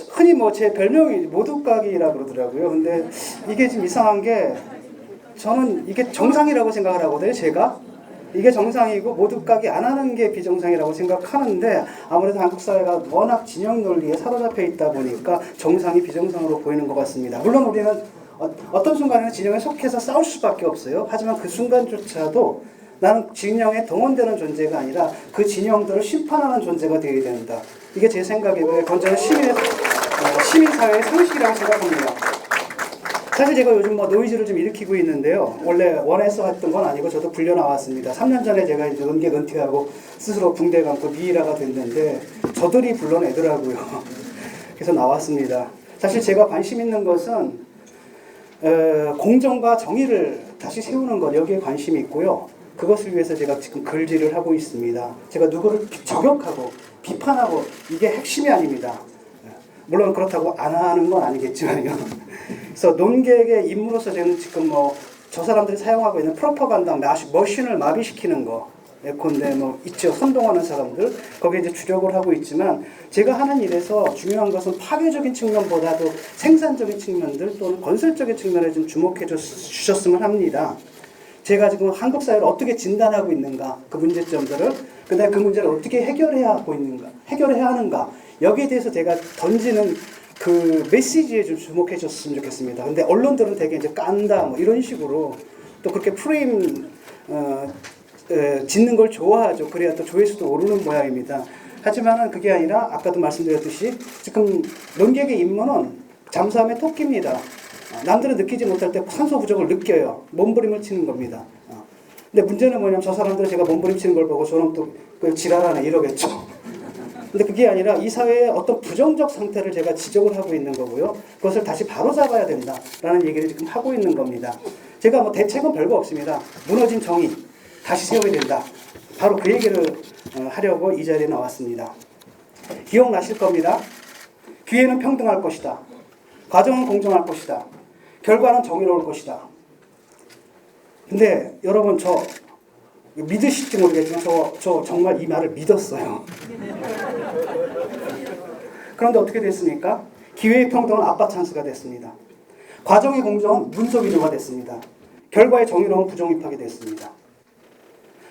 흔히 뭐 제 별명이 모두각이라 그러더라고요. 근데 이게 좀 이상한 게 저는 이게 정상이라고 생각을 하거든요. 제가 이게 정상이고 모두각이 안 하는 게 비정상이라고 생각하는데 아무래도 한국 사회가 워낙 진영 논리에 사로잡혀 있다 보니까 정상이 비정상으로 보이는 것 같습니다. 물론 우리는 어떤 순간에는 진영에 속해서 싸울 수밖에 없어요. 하지만 그 순간조차도 나는 진영에 동원되는 존재가 아니라 그 진영들을 심판하는 존재가 되어야 된다. 이게 제 생각이고요. 건전한 시민사회의 상식이라고 생각합니다. 사실 제가 요즘 뭐 노이즈를 좀 일으키고 있는데요. 원래 원해서 했던 건 아니고 저도 불려 나왔습니다. 3년 전에 제가 이제 음계 은퇴하고 스스로 붕대 감고 미이라가 됐는데 저들이 불러내더라고요. 그래서 나왔습니다. 사실 제가 관심 있는 것은 공정과 정의를 다시 세우는 것, 여기에 관심이 있고요. 그것을 위해서 제가 지금 글질을 하고 있습니다. 제가 누구를 저격하고 비판하고 이게 핵심이 아닙니다. 물론 그렇다고 안 하는 건 아니겠지만요. 그래서 논객의 임무로서 저는 지금 뭐 저 사람들이 사용하고 있는 프로파간다, 머신을 마비시키는 거, 예컨대 뭐 있죠. 선동하는 사람들, 거기에 이제 주력을 하고 있지만 제가 하는 일에서 중요한 것은 파괴적인 측면보다도 생산적인 측면들 또는 건설적인 측면에 좀 주목해 주셨으면 합니다. 제가 지금 한국 사회를 어떻게 진단하고 있는가, 그 문제점들을, 그다음에 그 문제를 어떻게 해결해야 하는가, 여기에 대해서 제가 던지는 그 메시지에 좀 주목해 줬으면 좋겠습니다. 근데 언론들은 되게 이제 깐다 뭐 이런 식으로 또 그렇게 프레임 짓는 걸 좋아하죠. 그래야 또 조회수도 오르는 모양입니다. 하지만은 그게 아니라 아까도 말씀드렸듯이 지금 논객의 임무는 잠수함의 토끼입니다. 남들은 느끼지 못할 때 산소 부족을 느껴요. 몸부림을 치는 겁니다. 근데 문제는 뭐냐면 저 사람들은 제가 몸부림 치는 걸 보고 저는 또 지랄하네 이러겠죠. 근데 그게 아니라 이 사회의 어떤 부정적 상태를 제가 지적을 하고 있는 거고요. 그것을 다시 바로잡아야 된다라는 얘기를 지금 하고 있는 겁니다. 제가 뭐 대책은 별거 없습니다. 무너진 정의 다시 세워야 된다. 바로 그 얘기를 하려고 이 자리에 나왔습니다. 기억나실 겁니다. 기회는 평등할 것이다. 과정은 공정할 것이다. 결과는 정의로울 것이다. 근데 여러분 저 믿으실지 모르겠지만 저 정말 이 말을 믿었어요. 그런데 어떻게 됐습니까? 기회의 평등은 아빠 찬스가 됐습니다. 과정의 공정은 문서 위조가 됐습니다. 결과의 정의로운 부정입하게 됐습니다.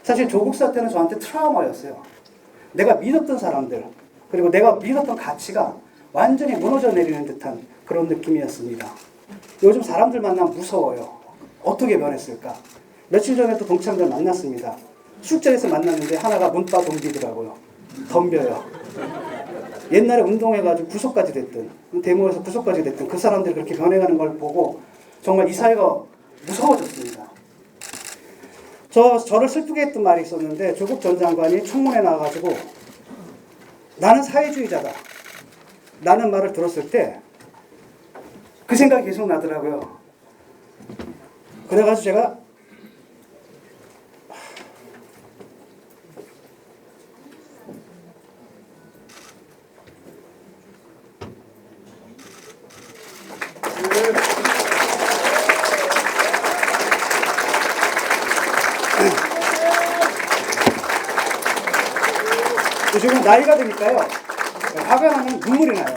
사실 조국 사태는 저한테 트라우마였어요. 내가 믿었던 사람들 그리고 내가 믿었던 가치가 완전히 무너져 내리는 듯한 그런 느낌이었습니다. 요즘 사람들 만나면 무서워요. 어떻게 변했을까? 며칠 전에 또 동창들 만났습니다. 술자리에서 만났는데 하나가 문바 동기더라고요. 덤벼요. 옛날에 운동해가지고 구속까지 됐던, 데모에서 구속까지 됐던 그 사람들이 그렇게 변해가는 걸 보고 정말 이 사회가 무서워졌습니다. 저를 슬프게 했던 말이 있었는데 조국 전 장관이 청문회 나와가지고 나는 사회주의자다 라는 말을 들었을 때 그 생각이 계속 나더라고요. 그래가지고 제가 요즘은 나이가 드니까요. 화가 나면 눈물이 나요.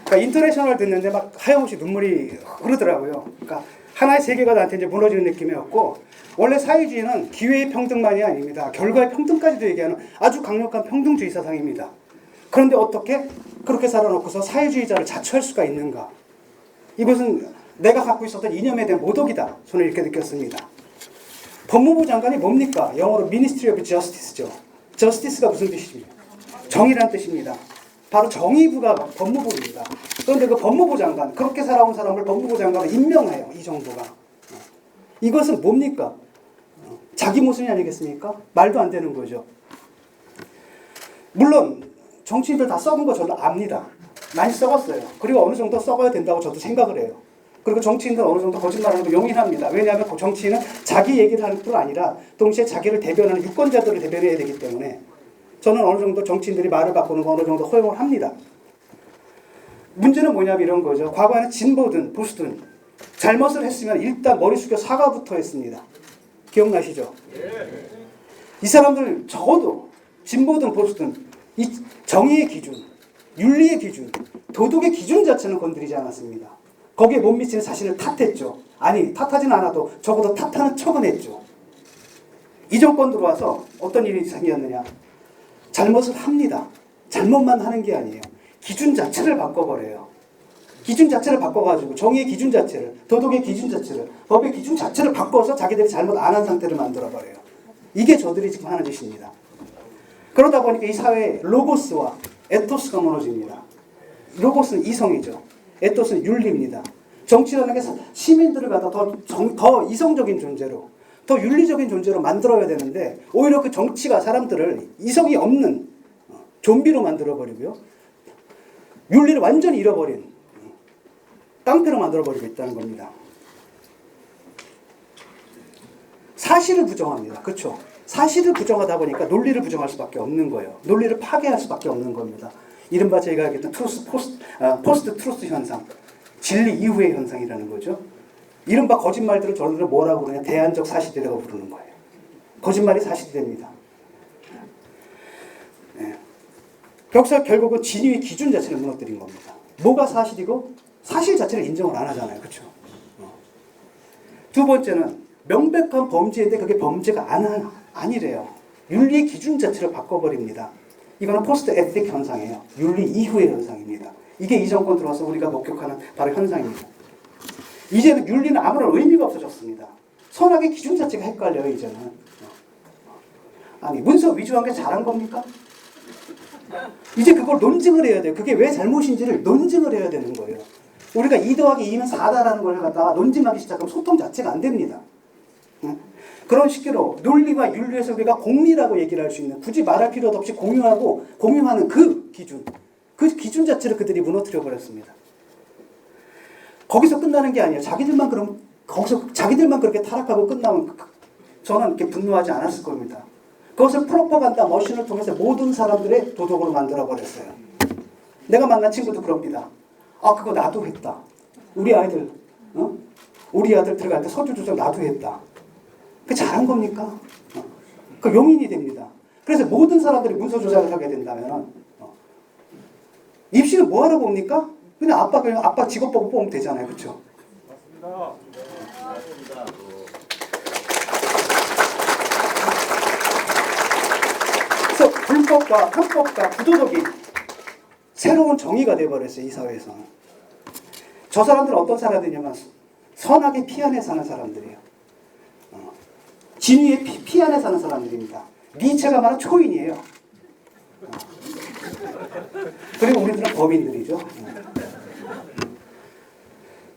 그러니까 인터내셔널 듣는데 막 하염없이 눈물이 흐르더라고요. 그러니까 하나의 세계가 나한테 이제 무너지는 느낌이었고 원래 사회주의는 기회의 평등만이 아닙니다. 결과의 평등까지도 얘기하는 아주 강력한 평등주의 사상입니다. 그런데 어떻게 그렇게 살아놓고서 사회주의자를 자처할 수가 있는가? 이것은 내가 갖고 있었던 이념에 대한 모독이다. 저는 이렇게 느꼈습니다. 법무부 장관이 뭡니까? 영어로 Ministry of Justice죠. Justice가 무슨 뜻입니까? 정의란 뜻입니다. 바로 정의부가 법무부입니다. 그런데 그 법무부 장관, 그렇게 살아온 사람을 법무부 장관으로 임명해요. 이 정부가. 이것은 뭡니까? 자기 모순이 아니겠습니까? 말도 안 되는 거죠. 물론 정치인들 다 썩은 거 저도 압니다. 많이 썩었어요. 그리고 어느 정도 썩어야 된다고 저도 생각을 해요. 그리고 정치인들 어느 정도 거짓말하는 거 용인합니다. 왜냐하면 그 정치인은 자기 얘기를 하는 뿐 아니라 동시에 자기를 대변하는 유권자들을 대변해야 되기 때문에 저는 어느 정도 정치인들이 말을 바꾸는 거 어느 정도 허용을 합니다. 문제는 뭐냐면 이런 거죠. 과거에는 진보든 보수든 잘못을 했으면 일단 머리 숙여 사과부터 했습니다. 기억나시죠? 이 사람들 적어도 진보든 보수든 이 정의의 기준, 윤리의 기준, 도덕의 기준 자체는 건드리지 않았습니다. 거기에 못 미치는 자신을 탓했죠. 아니, 탓하진 않아도 적어도 탓하는 척은 했죠. 이 정권 들어와서 어떤 일이 생겼느냐. 잘못을 합니다. 잘못만 하는 게 아니에요. 기준 자체를 바꿔버려요. 기준 자체를 바꿔가지고 정의의 기준 자체를, 도덕의 기준 자체를, 법의 기준 자체를 바꿔서 자기들이 잘못 안 한 상태를 만들어버려요. 이게 저들이 지금 하는 짓입니다. 그러다 보니까 이 사회의 로고스와 에토스가 무너집니다. 로고스는 이성이죠. 에토스는 윤리입니다. 정치라는 게 시민들을 갖다 더 이성적인 존재로, 더 윤리적인 존재로 만들어야 되는데 오히려 그 정치가 사람들을 이성이 없는 좀비로 만들어버리고요. 윤리를 완전히 잃어버린 깡패로 만들어버리고 있다는 겁니다. 사실을 부정합니다. 그렇죠? 사실을 부정하다 보니까 논리를 부정할 수밖에 없는 거예요. 논리를 파괴할 수밖에 없는 겁니다. 이른바 제가 얘기했던 포스트 트루스 현상, 진리 이후의 현상이라는 거죠. 이른바 거짓말들을 저들은 뭐라고 그러냐, 대안적 사실이라고 부르는 거예요. 거짓말이 사실이 됩니다. 네. 결국은 진위의 기준 자체를 무너뜨린 겁니다. 뭐가 사실이고 사실 자체를 인정을 안 하잖아요. 그렇죠? 두 번째는 명백한 범죄인데 그게 범죄가 아니래요. 윤리의 기준 자체를 바꿔버립니다. 이거는 포스트 에틱 현상이에요. 윤리 이후의 현상입니다. 이게 이 정권 들어와서 우리가 목격하는 바로 현상입니다. 이제는 윤리는 아무런 의미가 없어졌습니다. 선악의 기준 자체가 헷갈려요. 이제는. 아니, 문서 위조한 게 잘한 겁니까? 이제 그걸 논증을 해야 돼요. 그게 왜 잘못인지를 논증을 해야 되는 거예요. 우리가 2 더하기 2는 4다라는 걸 갖다가 논증하기 시작하면 소통 자체가 안 됩니다. 그런 식으로 논리와 윤리에서 우리가 공리라고 얘기를 할 수 있는, 굳이 말할 필요도 없이 공유하는 그 기준 자체를 그들이 무너뜨려 버렸습니다. 거기서 끝나는 게 아니에요. 자기들만 그렇게 타락하고 끝나면 저는 이렇게 분노하지 않았을 겁니다. 그것을 프로파간다 머신을 통해서 모든 사람들의 도덕으로 만들어 버렸어요. 내가 만난 친구도 그럽니다. 아, 그거 나도 했다. 우리 아들 들어갈 때 서류 조작 나도 했다. 그 잘한 겁니까? 그 용인이 됩니다. 그래서 모든 사람들이 문서 조작을 하게 된다면 입시는 뭐 하러 봅니까? 그냥 아빠 직업 보고 뽑으면 되잖아요. 그렇죠? 맞습니다. 그래서 불법과 편법과 부도덕이 새로운 정의가 돼버렸어요. 이 사회에서는. 저 사람들은 어떤 사람들이냐면 선악의 피 안에 사는 사람들이에요. 진위의 피 안에 사는 사람들입니다. 니체가 말한 초인이에요. 그리고 우리들은 법인들이죠.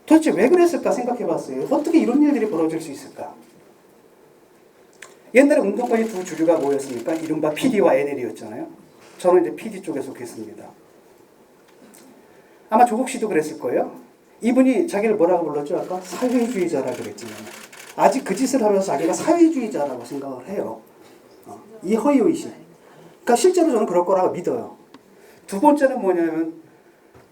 도대체 왜 그랬을까 생각해봤어요. 어떻게 이런 일들이 벌어질 수 있을까? 옛날에 운동권이 두 주류가 뭐였습니까? 이른바 PD와 NL이었잖아요. 저는 이제 PD 쪽에 속했습니다. 아마 조국 씨도 그랬을 거예요. 이분이 자기를 뭐라고 불렀죠? 아까 사회주의자라고 그랬잖아요. 아직 그 짓을 하면서 자기가 사회주의자라고 생각을 해요. 이 허위의식. 그러니까 실제로 저는 그럴 거라고 믿어요. 두 번째는 뭐냐면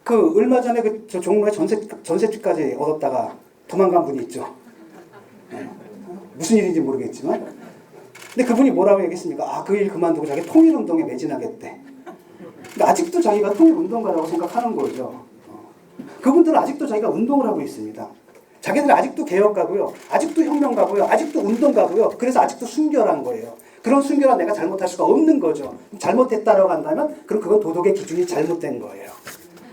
그 얼마 전에 그 종로에 전셋집까지 얻었다가 도망간 분이 있죠. 무슨 일인지 모르겠지만. 근데 그분이 뭐라고 얘기했습니까? 아, 그 일 그만두고 자기 통일운동에 매진하겠대. 근데 아직도 자기가 통일운동가라고 생각하는 거죠. 그분들은 아직도 자기가 운동을 하고 있습니다. 자기들은 아직도 개혁가고요. 아직도 혁명가고요. 아직도 운동가고요. 그래서 아직도 순결한 거예요. 그런 순결한 내가 잘못할 수가 없는 거죠. 잘못했다라고 한다면 그럼 그건 도덕의 기준이 잘못된 거예요.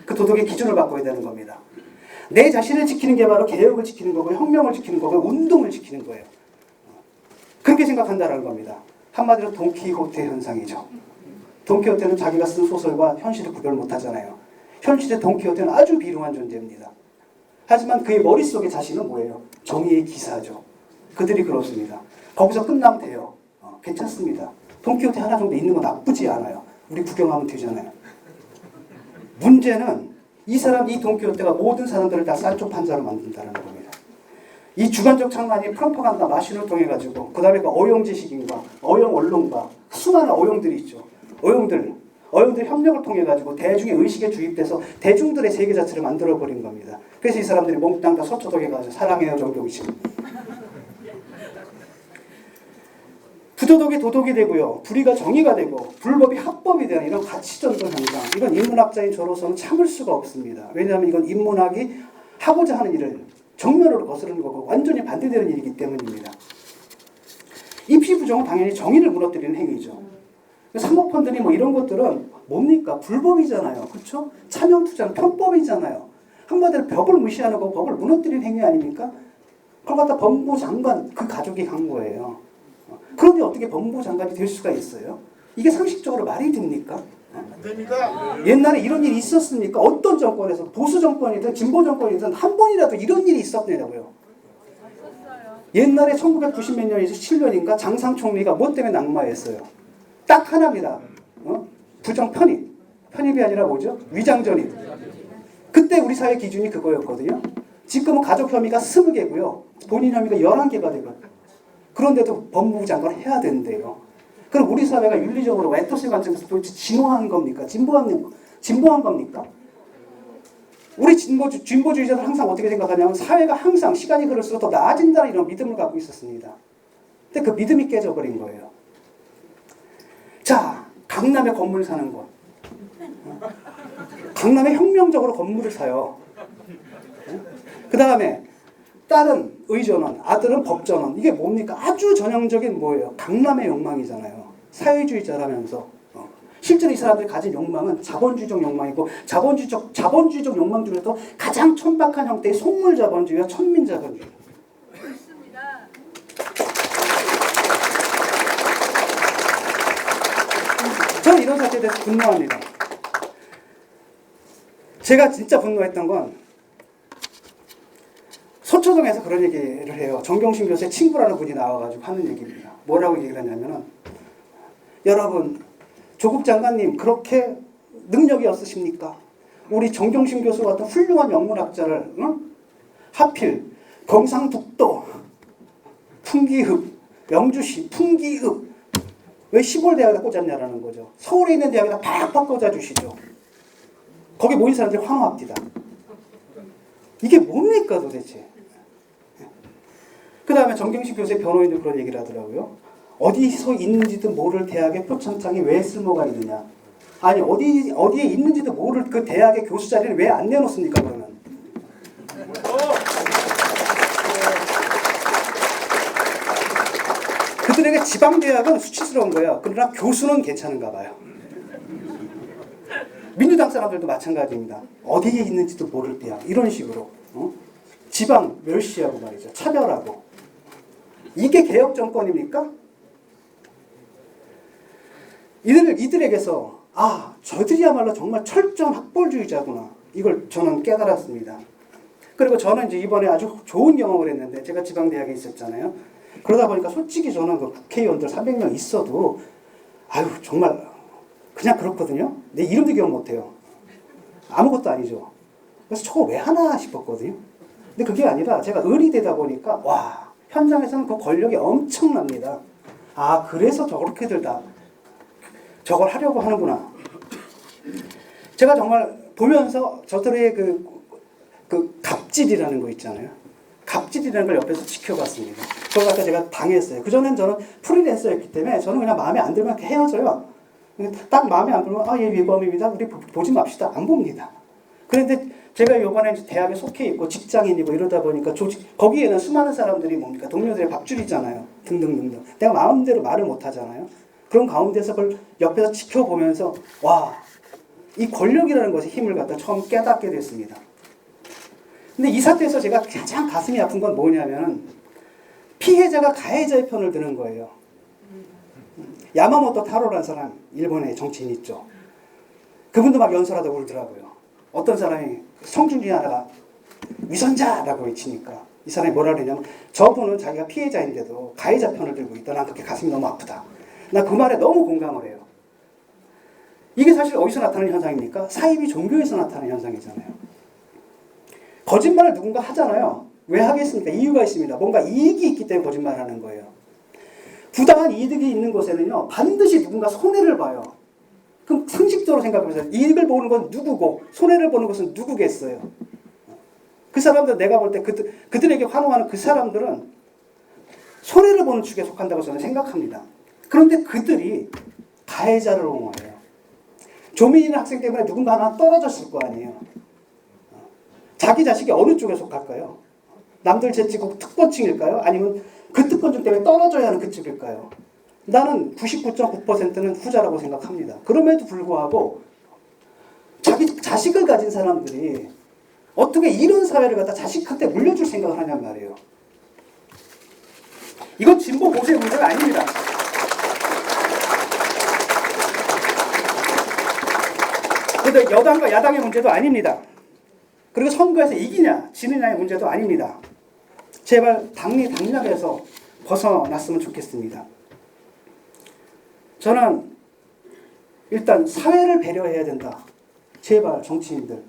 그 도덕의 기준을 바꿔야 되는 겁니다. 내 자신을 지키는 게 바로 개혁을 지키는 거고요. 혁명을 지키는 거고요. 운동을 지키는 거예요. 그렇게 생각한다는 겁니다. 한마디로 돈키호테 현상이죠. 돈키호테는 자기가 쓴 소설과 현실을 구별 못하잖아요. 현실의 돈키호테는 아주 비루한 존재입니다. 하지만 그의 머릿속의 자신은 뭐예요? 정의의 기사죠. 그들이 그렇습니다. 거기서 끝나면 돼요. 괜찮습니다. 돈키호테 하나 정도 있는 건 나쁘지 않아요. 우리 구경하면 되잖아요. 문제는 이 돈키호테가 모든 사람들을 다 쌀조 판자로 만든다는 겁니다. 이 주관적 창란이 프로파간다 마신을 통해 가지고 그 다음에 그 어용 지식인과 어용 언론과 수많은 어용들이 있죠. 어용들 협력을 통해 가지고 대중의 의식에 주입돼서 대중들의 세계 자체를 만들어 버린 겁니다. 그래서 이 사람들이 몽땅 다 서초동에 가서 사랑해요 종교의식. 부도덕이 도덕이 되고요. 불의가 정의가 되고 불법이 합법이 되는 이런 가치전도 현상. 이건 인문학자인 저로서는 참을 수가 없습니다. 왜냐하면 이건 인문학이 하고자 하는 일을 정면으로 거스르는 거고 완전히 반대되는 일이기 때문입니다. 입시 부정은 당연히 정의를 무너뜨리는 행위죠. 사모펀드니 뭐 이런 것들은 뭡니까? 불법이잖아요. 그렇죠? 차명투자는 편법이잖아요. 한마디로 법을 무시하는 거, 법을 무너뜨리는 행위 아닙니까? 그걸 갖다 법무부 장관 그 가족이 간 거예요. 그런데 어떻게 법무부 장관이 될 수가 있어요? 이게 상식적으로 말이 됩니까? 옛날에 이런 일이 있었습니까? 어떤 정권에서 보수 정권이든 진보 정권이든 한 번이라도 이런 일이 있었냐고요. 옛날에 1990몇 년에서 7년인가 장상 총리가 뭐 때문에 낙마했어요? 딱 하나입니다. 부정 편입. 편입이 아니라 뭐죠? 위장 전입. 그때 우리 사회 기준이 그거였거든요. 지금은 가족 혐의가 20개고요. 본인 혐의가 11개가 되거든요. 그런데도 법무부 장관을 해야 된대요. 그럼 우리 사회가 윤리적으로 에토스 관점에서 도대체 진보한 겁니까? 진보한 겁니까? 우리 진보주의자들 항상 어떻게 생각하냐면 사회가 항상 시간이 흐를수록 더 나아진다는 이런 믿음을 갖고 있었습니다. 근데 그 믿음이 깨져버린 거예요. 자, 강남에 건물 사는 것. 강남에 혁명적으로 건물을 사요. 그 다음에 딸은 의전원, 아들은 법전원. 이게 뭡니까? 아주 전형적인 뭐예요? 강남의 욕망이잖아요. 사회주의자라면서. 실제로 이 사람들이 가진 욕망은 자본주의적 욕망이고 자본주의적 욕망 중에서도 가장 천박한 형태의 속물 자본주의와 천민 자본주의. 그렇습니다. 저는 이런 사태에 대해서 분노합니다. 제가 진짜 분노했던 건 서초동에서 그런 얘기를 해요. 정경심 교수의 친구라는 분이 나와가지고 하는 얘기입니다. 뭐라고 얘기를 하냐면은 여러분 조국 장관님 그렇게 능력이 없으십니까? 우리 정경심 교수 같은 훌륭한 영문학자를 하필 경상북도 풍기읍 영주시 풍기읍 왜 시골 대학에다 꽂았냐라는 거죠. 서울에 있는 대학에다 팍팍 꽂아주시죠. 거기 모인 사람들이 환호합니다. 이게 뭡니까 도대체? 그 다음에 정경심 교수의 변호인도 그런 얘기를 하더라고요. 어디서 있는지도 모를 대학의 표창장이 왜 쓸모가 있느냐. 아니 어디에 있는지도 모를 그 대학의 교수 자리를 왜 안 내놓습니까 그러면. 그들에게 지방대학은 수치스러운 거예요. 그러나 교수는 괜찮은가 봐요. 민주당 사람들도 마찬가지입니다. 어디에 있는지도 모를 대학 이런 식으로 지방 멸시하고 말이죠. 차별하고. 이게 개혁 정권입니까? 이들에게서 저들이야말로 정말 철저한 학벌주의자구나. 이걸 저는 깨달았습니다. 그리고 저는 이제 이번에 아주 좋은 경험을 했는데 제가 지방대학에 있었잖아요. 그러다 보니까 솔직히 저는 그 국회의원들 300명 있어도 정말 그냥 그렇거든요. 내 이름도 기억 못해요. 아무것도 아니죠. 그래서 저거 왜 하나 싶었거든요. 근데 그게 아니라 제가 을이 되다 보니까 현장에서는 그 권력이 엄청납니다. 그래서 저렇게들 다 저걸 하려고 하는구나. 제가 정말 보면서 저들의 그 갑질이라는 거 있잖아요. 갑질이라는 걸 옆에서 지켜봤습니다. 그걸 갖다 제가 당했어요. 그전엔 저는 프리랜서였기 때문에 저는 그냥 마음에 안 들면 헤어져요. 딱 마음에 안 들면 얘 위법입니다. 우리 보지 맙시다. 안 봅니다. 그런데 제가 이번에 대학에 속해 있고 직장인이고 이러다 보니까 거기에는 수많은 사람들이 뭡니까? 동료들의 밥줄이잖아요. 등등등등. 내가 마음대로 말을 못 하잖아요. 그런 가운데서 그걸 옆에서 지켜보면서 이 권력이라는 것의 힘을 갖다 처음 깨닫게 됐습니다. 근데 이 사태에서 제가 가장 가슴이 아픈 건 뭐냐면 피해자가 가해자의 편을 드는 거예요. 야마모토 타로라는 사람, 일본의 정치인 있죠. 그분도 막 연설하다 울더라고요. 어떤 사람이 성중 중에 하나가 위선자라고 외치니까 이 사람이 뭐라 그러냐면 저분은 자기가 피해자인데도 가해자 편을 들고 있다. 난 그렇게 가슴이 너무 아프다. 나 그 말에 너무 공감을 해요. 이게 사실 어디서 나타나는 현상입니까? 사이비 종교에서 나타나는 현상이잖아요. 거짓말을 누군가 하잖아요. 왜 하겠습니까? 이유가 있습니다. 뭔가 이익이 있기 때문에 거짓말을 하는 거예요. 부당한 이득이 있는 곳에는요, 반드시 누군가 손해를 봐요. 그럼 상식적으로 생각해보세요. 이익을 보는 건 누구고 손해를 보는 것은 누구겠어요? 그 사람들 내가 볼 때 그들에게 환호하는 그 사람들은 손해를 보는 축에 속한다고 저는 생각합니다. 그런데 그들이 가해자를 옹호해요. 조민이라는 학생 때문에 누군가 하나 떨어졌을 거 아니에요. 자기 자식이 어느 쪽에 속할까요? 남들 제치고 특권층일까요? 아니면 그 특권층 때문에 떨어져야 하는 그쪽일까요? 나는 99.9%는 후자라고 생각합니다. 그럼에도 불구하고 자기 자식을 가진 사람들이 어떻게 이런 사회를 갖다 자식한테 물려줄 생각을 하냔 말이에요. 이건 진보 보수의 문제가 아닙니다. 그런데 여당과 야당의 문제도 아닙니다. 그리고 선거에서 이기냐 지느냐의 문제도 아닙니다. 제발 당락에서 벗어났으면 좋겠습니다. 저는 일단 사회를 배려해야 된다. 제발 정치인들,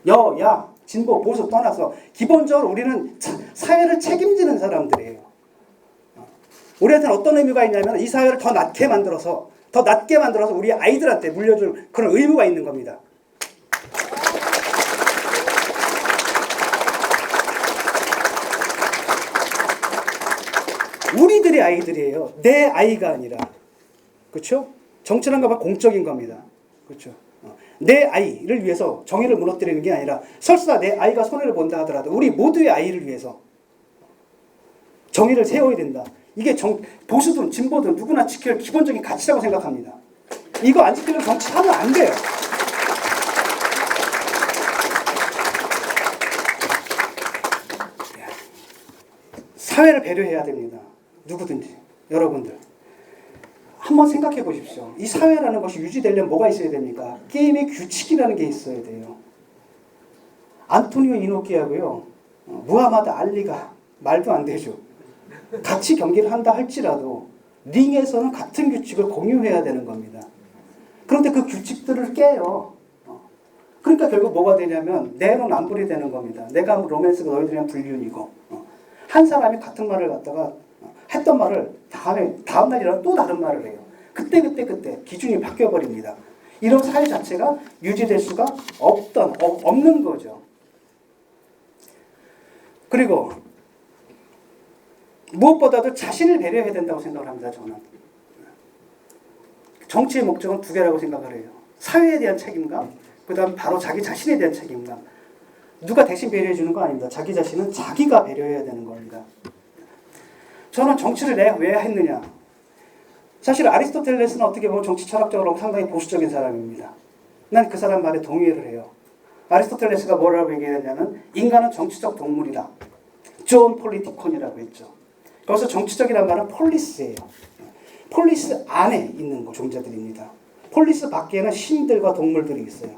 여야, 진보, 보수 떠나서 기본적으로 우리는 사회를 책임지는 사람들이에요. 우리한테는 어떤 의미가 있냐면 이 사회를 더 낮게 만들어서 우리 아이들한테 물려줄 그런 의무가 있는 겁니다. 우리들의 아이들이에요. 내 아이가 아니라. 그렇죠? 정치란 건 공적인 겁니다. 그렇죠? 내 아이를 위해서 정의를 무너뜨리는 게 아니라 설사 내 아이가 손해를 본다 하더라도 우리 모두의 아이를 위해서 정의를 세워야 된다. 이게 보수든 진보든 누구나 지킬 기본적인 가치라고 생각합니다. 이거 안 지키면 정치하면 안 돼요. 사회를 배려해야 됩니다. 누구든지 여러분들 한번 생각해 보십시오. 이 사회라는 것이 유지되려면 뭐가 있어야 됩니까? 게임의 규칙이라는 게 있어야 돼요. 안토니오 이노키하고요 무하마드 알리가 말도 안 되죠. 같이 경기를 한다 할지라도 링에서는 같은 규칙을 공유해야 되는 겁니다. 그런데 그 규칙들을 깨요. 그러니까 결국 뭐가 되냐면 내로 남불이 되는 겁니다. 내가 로맨스고 너희들이랑 불륜이고 한 사람이 같은 말을 갖다가 했던 말을 다음 날이랑 또 다른 말을 해요. 그때 기준이 바뀌어 버립니다. 이런 사회 자체가 유지될 수가 없는 거죠. 그리고 무엇보다도 자신을 배려해야 된다고 생각을 합니다. 저는 정치의 목적은 두 개라고 생각을 해요. 사회에 대한 책임감, 그다음 바로 자기 자신에 대한 책임감. 누가 대신 배려해 주는 거 아닙니다. 자기 자신은 자기가 배려해야 되는 겁니다. 저는 정치를 내가 왜 했느냐. 사실 아리스토텔레스는 어떻게 보면 정치 철학적으로 상당히 보수적인 사람입니다. 난 그 사람 말에 동의를 해요. 아리스토텔레스가 뭐라고 얘기했냐면 인간은 정치적 동물이다. 존 폴리티콘이라고 했죠. 거기서 정치적이라는 말은 폴리스예요. 폴리스 안에 있는 존재들입니다. 폴리스 밖에는 신들과 동물들이 있어요.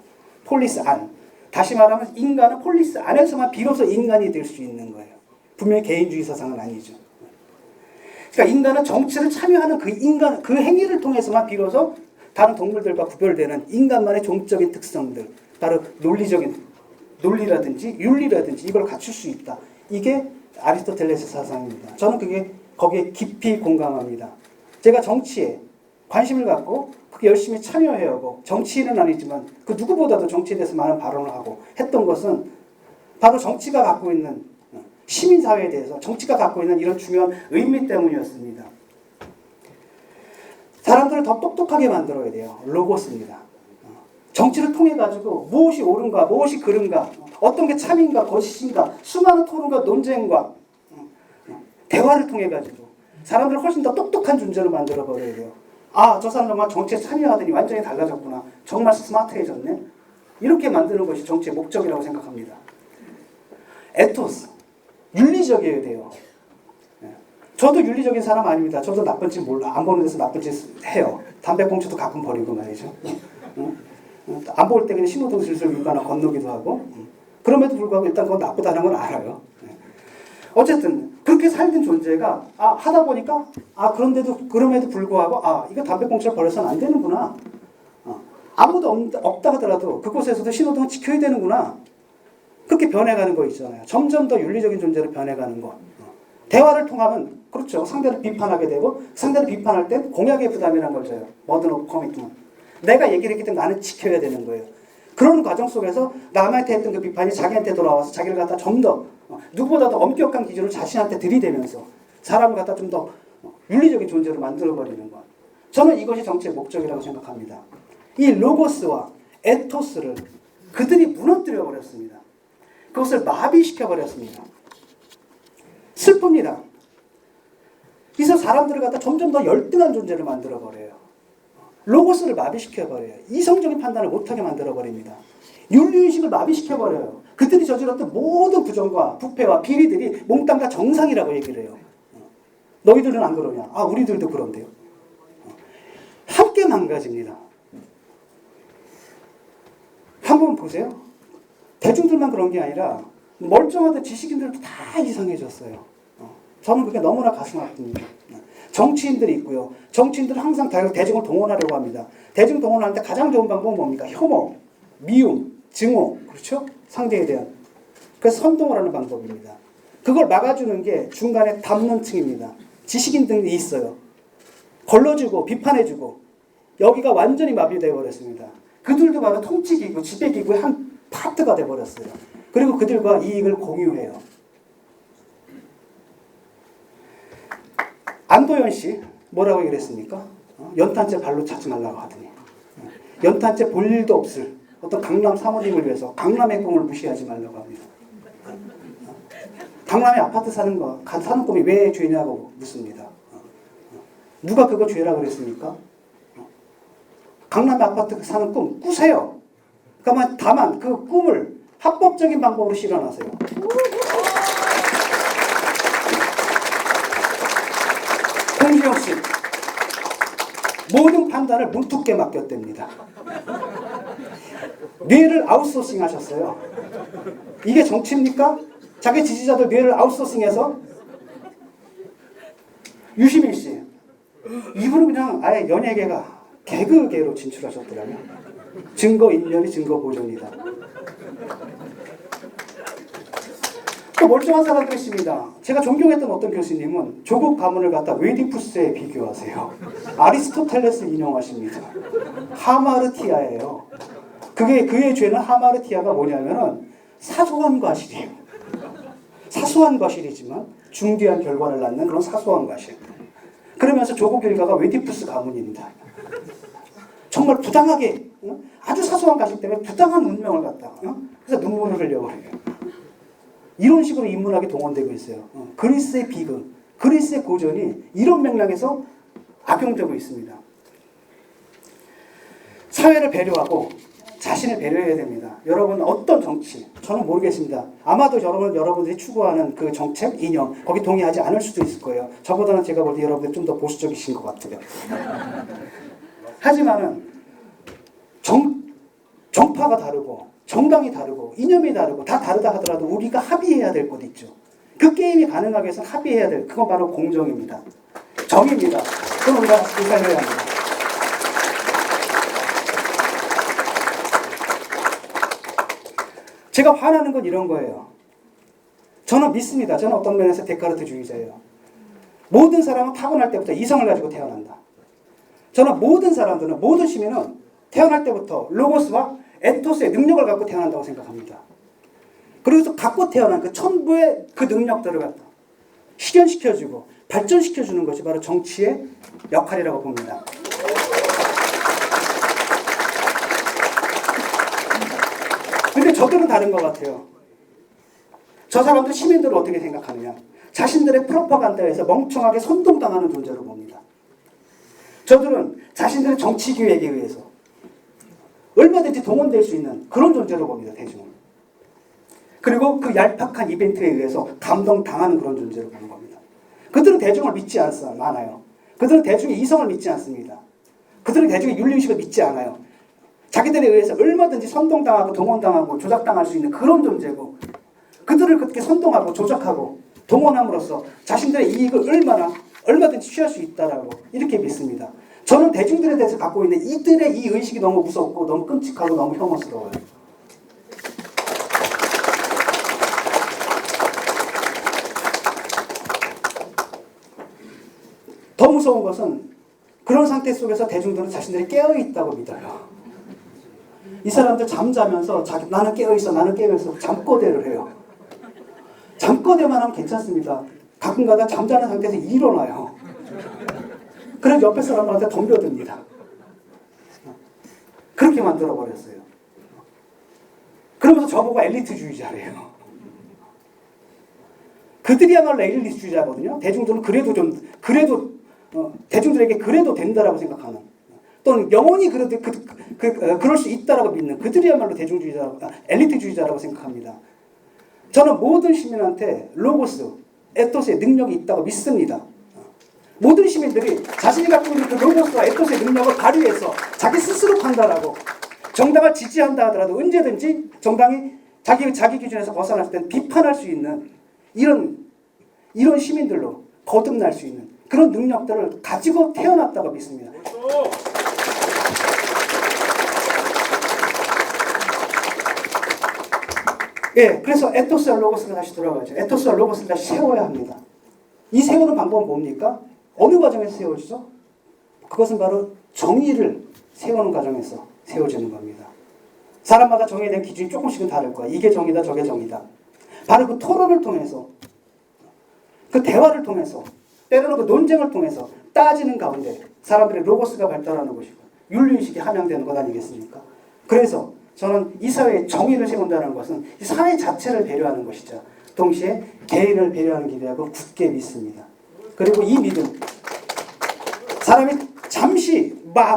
폴리스 안. 다시 말하면 인간은 폴리스 안에서만 비로소 인간이 될 수 있는 거예요. 분명히 개인주의 사상은 아니죠. 그러니까 인간은 정치를 참여하는 그 행위를 통해서만 비로소 다른 동물들과 구별되는 인간만의 종적인 특성들, 바로 논리라든지 윤리라든지 이걸 갖출 수 있다. 이게 아리스토텔레스 사상입니다. 저는 거기에 깊이 공감합니다. 제가 정치에 관심을 갖고 그게 열심히 참여해오고 정치인은 아니지만 그 누구보다도 정치에 대해서 많은 발언을 하고 했던 것은 바로 정치가 갖고 있는 시민사회에 대해서 정치가 갖고 있는 이런 중요한 의미 때문이었습니다. 사람들을 더 똑똑하게 만들어야 돼요. 로고스입니다. 정치를 통해 가지고 무엇이 옳은가 무엇이 그른가 어떤 게 참인가 거짓인가 수많은 토론과 논쟁과 대화를 통해 가지고 사람들을 훨씬 더 똑똑한 존재로 만들어 버려야 돼요. 아, 저 사람 정말 정치에 참여하더니 완전히 달라졌구나. 정말 스마트해졌네. 이렇게 만드는 것이 정치의 목적이라고 생각합니다. 에토스, 윤리적이어야 돼요. 저도 윤리적인 사람 아닙니다. 저도 나쁜 짓 몰라. 안 보는 데서 나쁜 짓 해요. 담배꽁초도 가끔 버리고 말이죠. 안 볼 때 그냥 신호등 슬슬 위반하 건너기도 하고. 그럼에도 불구하고 일단 그건 나쁘다는 건 알아요. 어쨌든 그렇게 살던 존재가 하다 보니까 그럼에도 불구하고 이거 담배꽁초를 버려서는 안 되는구나. 아무도 없다 하더라도 그곳에서도 신호등을 지켜야 되는구나. 그렇게 변해가는 거 있잖아요. 점점 더 윤리적인 존재로 변해가는 거. 대화를 통하면 그렇죠. 상대를 비판하게 되고 상대를 비판할 때 공약의 부담이라는 걸 줘요. 버든 오브 커미트먼트. 내가 얘기를 했기 때문에 나는 지켜야 되는 거예요. 그런 과정 속에서 남한테 했던 그 비판이 자기한테 돌아와서 자기를 갖다 좀 더 누구보다도 엄격한 기준을 자신한테 들이대면서 사람을 갖다 좀 더 윤리적인 존재로 만들어버리는 것. 저는 이것이 정치의 목적이라고 생각합니다. 이 로고스와 에토스를 그들이 무너뜨려 버렸습니다. 그것을 마비시켜 버렸습니다. 슬픕니다. 그래서 사람들을 갖다 점점 더 열등한 존재를 만들어 버려요. 로고스를 마비시켜 버려요. 이성적인 판단을 못하게 만들어 버립니다. 윤리의식을 마비시켜 버려요. 그들이 저질렀던 모든 부정과 부패와 비리들이 몽땅 다 정상이라고 얘기를 해요. 너희들은 안 그러냐? 아, 우리들도 그런데요. 함께 망가집니다. 한번 보세요. 대중들만 그런 게 아니라 멀쩡하던 지식인들도 다 이상해졌어요. 저는 그게 너무나 가슴 아픕니다. 정치인들이 있고요. 정치인들은 항상 대중을 동원하려고 합니다. 대중 동원하는데 가장 좋은 방법은 뭡니까? 혐오, 미움, 증오, 그렇죠? 상대에 대한. 그래서 선동을 하는 방법입니다. 그걸 막아주는 게 중간에 담는 층입니다. 지식인들이 있어요. 걸러주고 비판해주고 여기가 완전히 마비되어 버렸습니다. 그들도 바로 통치기구, 지배기구의 한 파트가 되어버렸어요. 그리고 그들과 이익을 공유해요. 안도현 씨 뭐라고 얘기했습니까? 연탄재 발로 차지 말라고 하더니 연탄재 볼 일도 없을 어떤 강남 사모님을 위해서 강남의 꿈을 무시하지 말라고 합니다. 강남에 아파트 사는 꿈이 왜 죄냐고 묻습니다. 누가 그거 죄라고 그랬습니까? 강남에 아파트 사는 꿈 꾸세요. 다만 그 꿈을 합법적인 방법으로 실현하세요. 홍지영 씨 모든 판단을 문투께 맡겼답니다. 뇌를 아웃소싱 하셨어요. 이게 정치입니까? 자기 지지자들 뇌를 아웃소싱해서. 유시민 씨 이분은 그냥 아예 연예계가 개그계로 진출하셨더라고요. 증거 인멸이 증거 보존이다. 또 멀쩡한 사람들이 있습니다. 제가 존경했던 어떤 교수님은 조국 가문을 갖다 웨디푸스에 비교하세요. 아리스토텔레스 인용하십니다. 하마르티아예요. 그의 죄는 하마르티아가 뭐냐면은 사소한 과실이에요. 사소한 과실이지만 중대한 결과를 낳는 그런 사소한 과실. 그러면서 조국 일가가 웨디푸스 가문입니다. 정말 부당하게 아주 사소한 과실 때문에 부당한 운명을 갖다 그래서 눈물을 흘려버려요. 이런 식으로 인문학이 동원되고 있어요. 그리스의 비극, 그리스의 고전이 이런 맥락에서 악용되고 있습니다. 사회를 배려하고 자신을 배려해야 됩니다. 여러분 어떤 정치, 저는 모르겠습니다. 아마도 여러분들이 추구하는 그 정책, 이념, 거기 동의하지 않을 수도 있을 거예요. 저보다는 제가 볼 때 여러분들이 좀 더 보수적이신 것 같아요. 하지만은 정파가 다르고 정당이 다르고 이념이 다르고 다 다르다 하더라도 우리가 합의해야 될 것 있죠. 그 게임이 가능하기 위해서는 합의해야 될 그건 바로 공정입니다. 정의입니다. 그건 우리가 의사해야 합니다. 제가 화나는 건 이런 거예요. 저는 믿습니다. 저는 어떤 면에서 데카르트주의자예요. 모든 사람은 타고날 때부터 이성을 가지고 태어난다. 저는 모든 사람들은, 모든 시민은 태어날 때부터 로고스와 에토스의 능력을 갖고 태어난다고 생각합니다. 그래서 갖고 태어난 그 천부의 그 능력들을 갖다 실현시켜주고 발전시켜주는 것이 바로 정치의 역할이라고 봅니다. 근데 저들은 다른 것 같아요. 저 사람들 시민들을 어떻게 생각하느냐. 자신들의 프로파간다에서 멍청하게 선동당하는 존재로 봅니다. 저들은 자신들의 정치 기획에 의해서 얼마든지 동원될 수 있는 그런 존재로 봅니다. 대중은. 그리고 그 얄팍한 이벤트에 의해서 감동당하는 그런 존재로 보는 겁니다. 그들은 대중을 믿지 않아요. 그들은 대중의 이성을 믿지 않습니다. 그들은 대중의 윤리의식을 믿지 않아요. 자기들에 의해서 얼마든지 선동당하고 동원당하고 조작당할 수 있는 그런 존재고, 그들을 그렇게 선동하고 조작하고 동원함으로써 자신들의 이익을 얼마든지 취할 수 있다라고 이렇게 믿습니다. 저는 대중들에 대해서 갖고 있는 이들의 이 의식이 너무 무섭고 너무 끔찍하고 너무 혐오스러워요. 더 무서운 것은 그런 상태 속에서 대중들은 자신들이 깨어있다고 믿어요. 이 사람들 잠자면서 나는 깨어있어, 나는 깨어있어 잠꼬대를 해요. 잠꼬대만 하면 괜찮습니다. 가끔가다 잠자는 상태에서 일어나요. 그래서 옆에 사람들한테 덤벼듭니다. 그렇게 만들어버렸어요. 그러면서 저보고 엘리트주의자래요. 그들이야말로 엘리트주의자거든요. 대중들은 대중들에게 그래도 된다라고 생각하는, 또는 영원히 그래도 그럴 수 있다라고 믿는 그들이야말로 엘리트주의자라고 생각합니다. 저는 모든 시민한테 로고스, 에토스의 능력이 있다고 믿습니다. 모든 시민들이 자신이 갖고 있는 그 로고스와 에토스의 능력을 발휘해서 자기 스스로 판단하고 정당을 지지한다 하더라도 언제든지 정당이 자기 기준에서 벗어났을 때 비판할 수 있는 이런 시민들로 거듭날 수 있는 그런 능력들을 가지고 태어났다고 믿습니다. 예, 그래서 에토스와 로고스가 다시 돌아가죠. 에토스와 로고스를 다시 세워야 합니다. 이 세우는 방법은 뭡니까? 어느 과정에서 세워지죠? 그것은 바로 정의를 세우는 과정에서 세워지는 겁니다. 사람마다 정의에 대한 기준이 조금씩은 다를 거야. 이게 정의다, 저게 정의다. 바로 그 토론을 통해서, 그 대화를 통해서, 때로는 그 논쟁을 통해서 따지는 가운데 사람들의 로고스가 발달하는 것이고 윤리의식이 함양되는 것 아니겠습니까? 그래서 저는 이 사회에 정의를 세운다는 것은 이 사회 자체를 배려하는 것이죠. 동시에 개인을 배려하는 기대하고 굳게 믿습니다. 그리고 이 믿음, 사람이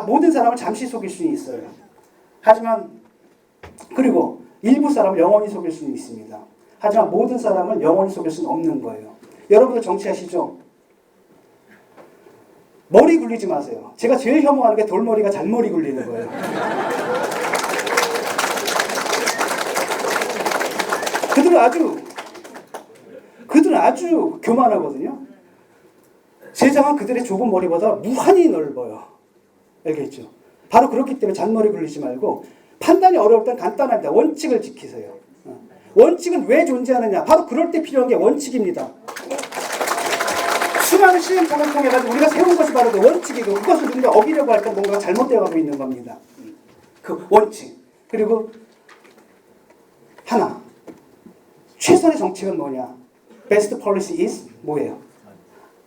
모든 사람을 잠시 속일 수는 있어요. 하지만 그리고 일부 사람을 영원히 속일 수는 있습니다. 하지만 모든 사람을 영원히 속일 수는 없는 거예요. 여러분들 정치하시죠? 머리 굴리지 마세요. 제가 제일 혐오하는 게 돌머리가 잔머리 굴리는 거예요. 그들은 아주 교만하거든요. 세상은 그들의 좁은 머리보다 무한히 넓어요. 알겠죠? 바로 그렇기 때문에 잔머리 굴리지 말고 판단이 어려울 땐 간단합니다. 원칙을 지키세요. 원칙은 왜 존재하느냐? 바로 그럴 때 필요한 게 원칙입니다. 수많은 시행착오를 통해 가지고 우리가 세운 것이 바로 그 원칙이고 그것을 우리가 어기려고 할 때 뭔가 잘못되어 가고 있는 겁니다. 그 원칙. 그리고 하나. 최선의 정책은 뭐냐? Best policy is 뭐예요?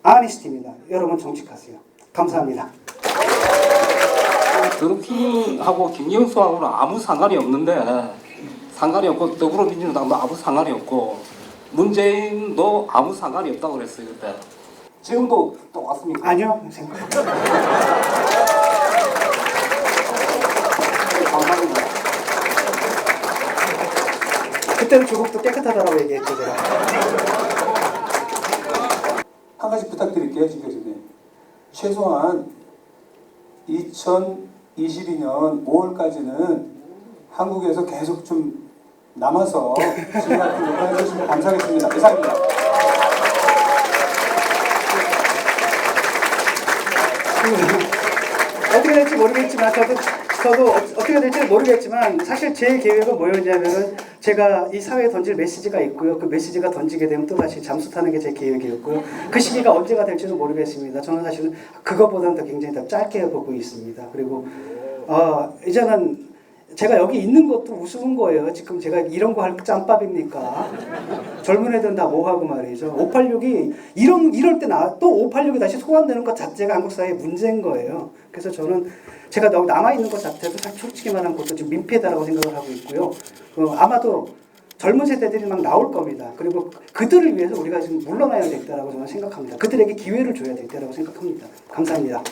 honesty입니다. 여러분 정직하세요. 감사합니다. 드루킹하고 김경수하고는 아무 상관이 없는데 상관이 없고 더불어민주당도 아무 상관이 없고 문재인도 아무 상관이 없다고 그랬어요 그때. 지금도 똑같습니까? 아니요. 감사합니다. 그때는 조국도 깨끗하다라고 얘기했죠 제가. 한 가지 부탁드릴게요, 진 교수님. 최소한 2022년 5월까지는 한국에서 계속 좀 남아서 지금 같은 역할을 해주시면 감사하겠습니다. 이상입니다. 어떻게 될지 모르겠지만 저도 어떻게 될지 모르겠지만 사실 제 계획은 뭐였냐면은 제가 이 사회에 던질 메시지가 있고요. 그 메시지가 던지게 되면 또 다시 잠수 타는 게 제 계획이었고요. 그 시기가 언제가 될지는 모르겠습니다. 저는 사실은 그것보다는 더 굉장히 더 짧게 보고 있습니다. 그리고 이제는 제가 여기 있는 것도 우스운 거예요. 지금 제가 이런 거 할 짬밥입니까? 젊은 애들은 다 뭐하고 말이죠. 586이 이럴 때 또 586이 다시 소환되는 것 자체가 한국 사회의 문제인 거예요. 그래서 저는 제가 남아있는 것 자체도 솔직히 말하면 그것도 지금 민폐다라고 생각을 하고 있고요. 아마도 젊은 세대들이 막 나올 겁니다. 그리고 그들을 위해서 우리가 지금 물러나야 되겠다라고 저는 생각합니다. 그들에게 기회를 줘야 되겠다라고 생각합니다. 감사합니다.